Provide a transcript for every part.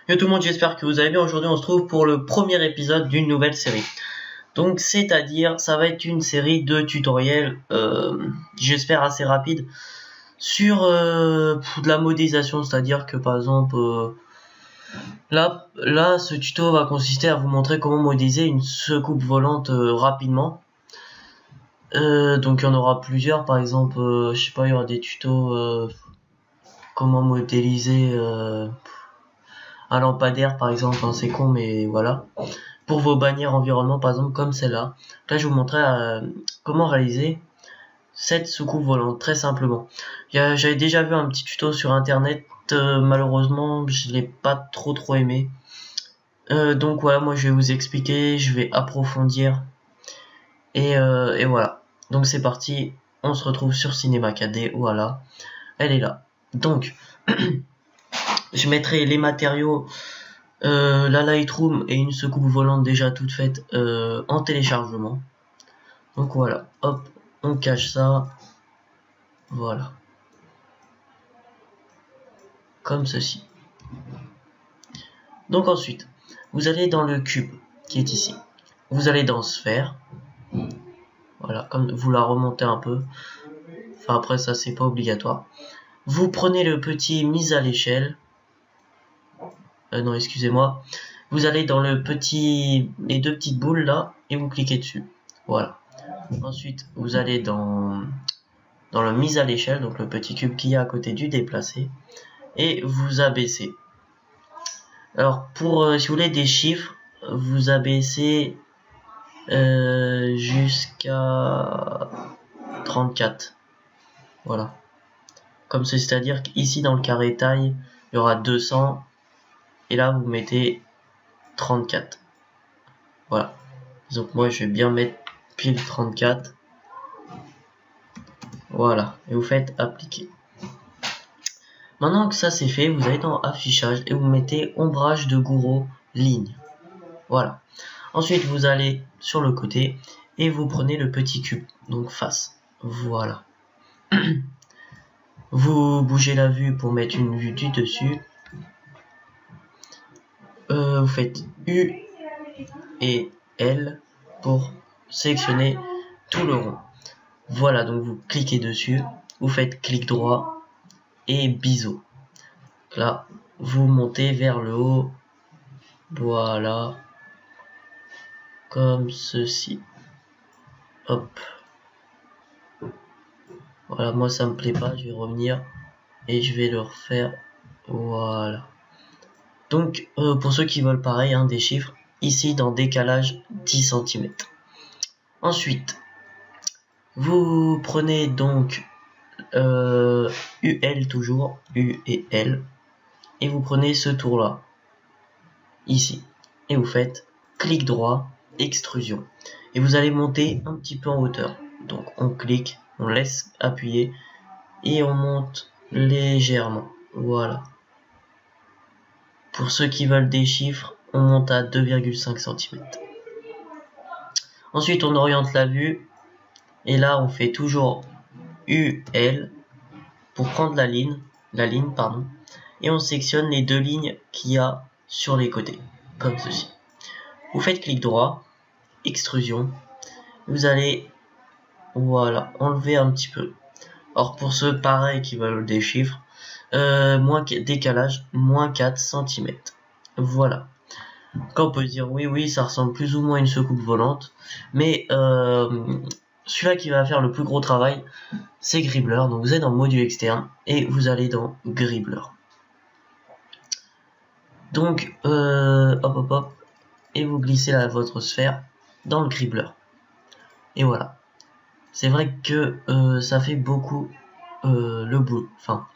Yo tout le monde, j'espère que vous allez bien. Aujourd'hui on se trouve pour le premier épisode d'une nouvelle série. Donc c'est-à-dire ça va être une série de tutoriels, j'espère assez rapide, sur de la modélisation. C'est-à-dire que par exemple là ce tuto va consister à vous montrer comment modéliser une secoupe volante rapidement. Donc il y en aura plusieurs, par exemple je sais pas, il y aura des tutos comment modéliser un lampadaire par exemple, hein, c'est con mais voilà. Pour vos bannières environnement par exemple comme celle-là. Là je vais vous montrer comment réaliser cette soucoupe volante très simplement. J'avais déjà vu un petit tuto sur internet, malheureusement je l'ai pas trop aimé. Donc voilà, moi je vais vous expliquer, je vais approfondir et voilà. Donc c'est parti, on se retrouve sur Cinema 4D, voilà, elle est là. Donc je mettrai les matériaux, la Lightroom et une secoupe volante déjà toute faite en téléchargement. Donc voilà, hop, on cache ça, voilà, comme ceci. Donc ensuite, vous allez dans le cube qui est ici. Vous allez dans sphère, voilà, comme vous la remontez un peu. Enfin après ça c'est pas obligatoire. Vous prenez le petit mise à l'échelle. Non, excusez-moi. Vous allez dans les deux petites boules là et vous cliquez dessus. Voilà. Ensuite, vous allez dans le mise à l'échelle, donc le petit cube qui est à côté du déplacé, et vous abaissez. Alors pour si vous voulez des chiffres, vous abaissez jusqu'à 34. Voilà. Comme c'est-à-dire qu'ici dans le carré taille, il y aura 200 et là vous mettez 34. Voilà. Donc moi je vais bien mettre pile 34. Voilà. Et vous faites appliquer. Maintenant que ça c'est fait, vous allez dans affichage et vous mettez ombrage de Gouraud ligne. Voilà. Ensuite vous allez sur le côté et vous prenez le petit cube, donc face. Voilà. Vous bougez la vue pour mettre une vue du dessus. Vous faites U et L pour sélectionner tout le rond. Voilà, donc vous cliquez dessus, vous faites clic droit et biseau. Là, vous montez vers le haut. Voilà. Comme ceci. Hop. Voilà, moi ça me plaît pas, je vais revenir et je vais le refaire. Voilà. Donc pour ceux qui veulent pareil, hein, des chiffres, ici dans décalage 10 cm. Ensuite, vous prenez donc UL toujours, U et L, et vous prenez ce tour là, ici, et vous faites clic droit, extrusion, et vous allez monter un petit peu en hauteur. Donc on clique, on laisse appuyer et on monte légèrement. Voilà. Pour ceux qui veulent des chiffres, on monte à 2,5 cm. Ensuite on oriente la vue et là on fait toujours UL pour prendre la ligne pardon, et on sélectionne les deux lignes qu'il y a sur les côtés comme ceci. Vous faites clic droit, extrusion, vous allez voilà enlever un petit peu. Or pour ceux pareil qui veulent des chiffres, décalage moins 4 cm. Voilà. Quand on peut dire oui ça ressemble plus ou moins à une secoupe volante, mais celui-là qui va faire le plus gros travail c'est Gribbler. Donc vous êtes dans module externe et vous allez dans Gribbler. Donc hop et vous glissez votre sphère dans le Gribbler. Et voilà. C'est vrai que ça fait beaucoup le bout. Enfin,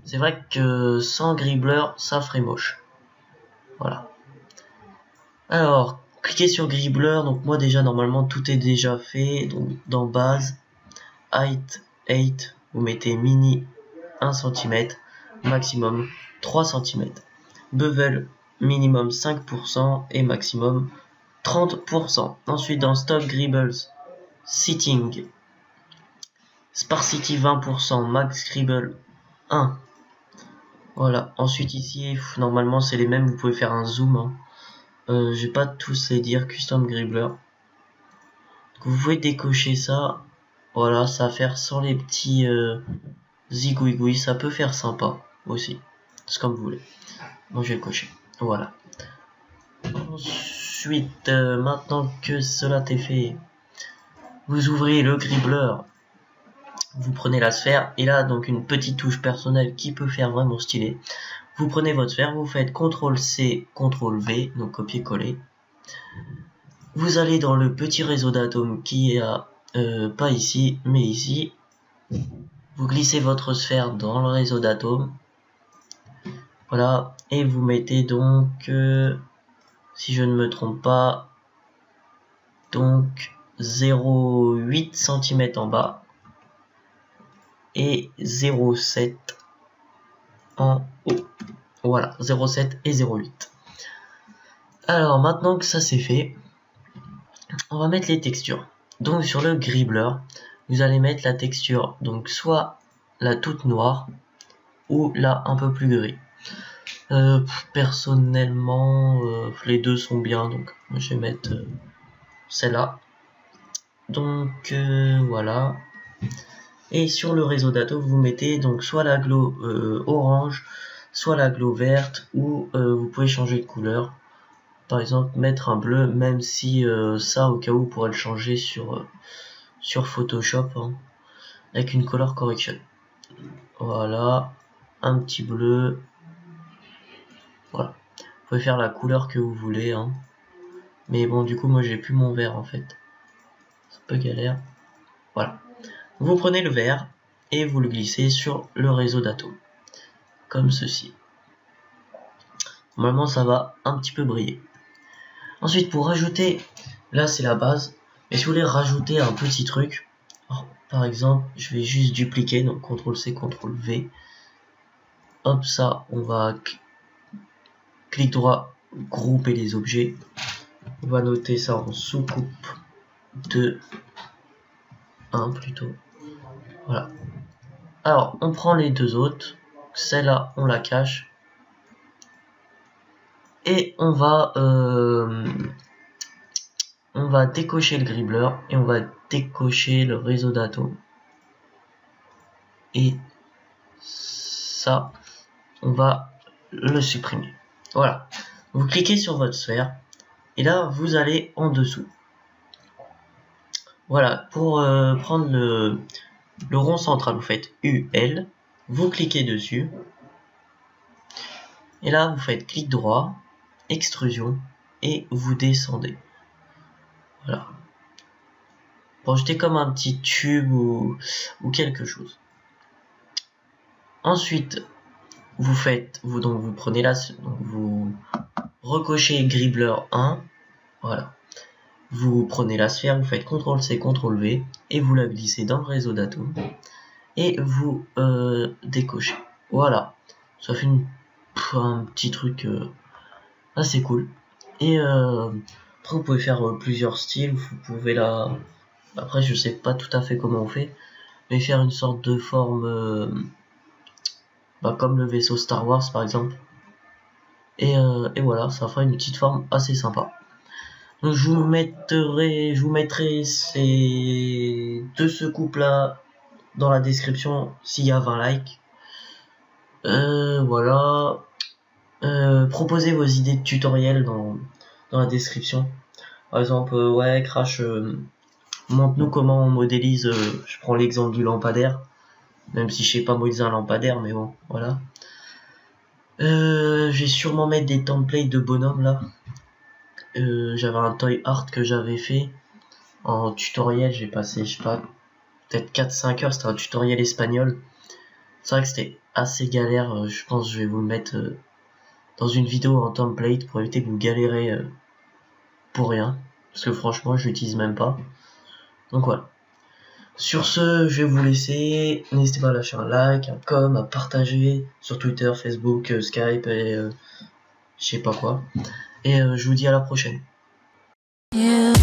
c'est vrai que sans Gribbler ça ferait moche. Voilà. Alors, cliquez sur Gribbler. Donc moi déjà normalement tout est déjà fait. Donc dans base, height 8, vous mettez mini 1 cm, maximum 3 cm. Bevel minimum 5% et maximum 30%. Ensuite dans Stock Gribbles, Setting, Sparsity 20%, Max Gribble 1. Voilà, ensuite ici, normalement c'est les mêmes, vous pouvez faire un zoom. Hein. Je vais pas tous les dire, custom gribbler. Vous pouvez décocher ça. Voilà, ça va faire sans les petits zigouigouis, ça peut faire sympa aussi. C'est comme vous voulez. Moi je vais le cocher. Voilà. Ensuite, maintenant que cela est fait, vous ouvrez le gribbler. Vous prenez la sphère et là donc une petite touche personnelle qui peut faire vraiment stylé. Vous prenez votre sphère, vous faites CTRL-C, CTRL-V, donc copier-coller. Vous allez dans le petit réseau d'atomes qui est à, pas ici, mais ici. Vous glissez votre sphère dans le réseau d'atomes. Voilà, et vous mettez donc, si je ne me trompe pas, donc 0,8 cm en bas et 0,7 en haut. Voilà, 0,7 et 0,8. Alors maintenant que ça c'est fait, on va mettre les textures. Donc sur le gribbler, vous allez mettre la texture, donc soit la toute noire ou la un peu plus gris. Personnellement, les deux sont bien, donc je vais mettre celle-là. Donc voilà. Et sur le réseau d'atomes, vous mettez donc soit la glow orange, soit la glow verte, ou vous pouvez changer de couleur. Par exemple, mettre un bleu, même si ça, au cas où, vous pourrez le changer sur Photoshop, hein, avec une color correction. Voilà, un petit bleu. Voilà, vous pouvez faire la couleur que vous voulez, hein. Mais bon, du coup, moi, j'ai plus mon vert, en fait. C'est un peu galère. Voilà. Vous prenez le vert et vous le glissez sur le réseau d'atomes. Comme ceci. Normalement, ça va un petit peu briller. Ensuite, pour rajouter, là, c'est la base. Mais si vous voulez rajouter un petit truc, alors, par exemple, je vais juste dupliquer, donc CTRL-C, CTRL-V. Hop, ça, on va clic droit, grouper les objets. On va noter ça en sous-coupe de 1 plutôt. Voilà. Alors, on prend les deux autres. Celle-là, on la cache. Et on va décocher le gribbler et on va décocher le réseau d'atomes. Et ça, on va le supprimer. Voilà. Vous cliquez sur votre sphère et là, vous allez en dessous. Voilà. Pour prendre le rond central, vous faites UL. Vous cliquez dessus. Et là, vous faites clic droit, extrusion et vous descendez. Voilà. Projetez comme un petit tube ou quelque chose. Ensuite, vous prenez là, donc vous recochez gribbler 1, voilà. Vous prenez la sphère, vous faites CTRL-C, CTRL-V et vous la glissez dans le réseau d'atomes et vous décochez. Voilà, ça fait un petit truc assez cool. Et après, vous pouvez faire plusieurs styles. Vous pouvez la. Après, je sais pas tout à fait comment on fait, mais faire une sorte de forme. Comme le vaisseau Star Wars par exemple. Et voilà, ça fera une petite forme assez sympa. Donc je vous mettrai ces deux secoupes là dans la description s'il y a 20 likes. Voilà. Proposez vos idées de tutoriels dans la description. Par exemple, ouais, Crash, montre-nous comment on modélise. Je prends l'exemple du lampadaire. Même si je sais pas modéliser un lampadaire, mais bon, voilà. Je vais sûrement mettre des templates de bonhommes là. J'avais un toy art que j'avais fait en tutoriel. J'ai passé, je sais pas, peut-être 4-5 heures. C'était un tutoriel espagnol. C'est vrai que c'était assez galère. Je pense que je vais vous le mettre dans une vidéo en template pour éviter que vous galérez pour rien. Parce que franchement, je l'utilise même pas. Donc voilà. Sur ce, je vais vous laisser. N'hésitez pas à lâcher un like, un com, à partager sur Twitter, Facebook, Skype et je sais pas quoi. Et je vous dis à la prochaine. Yeah.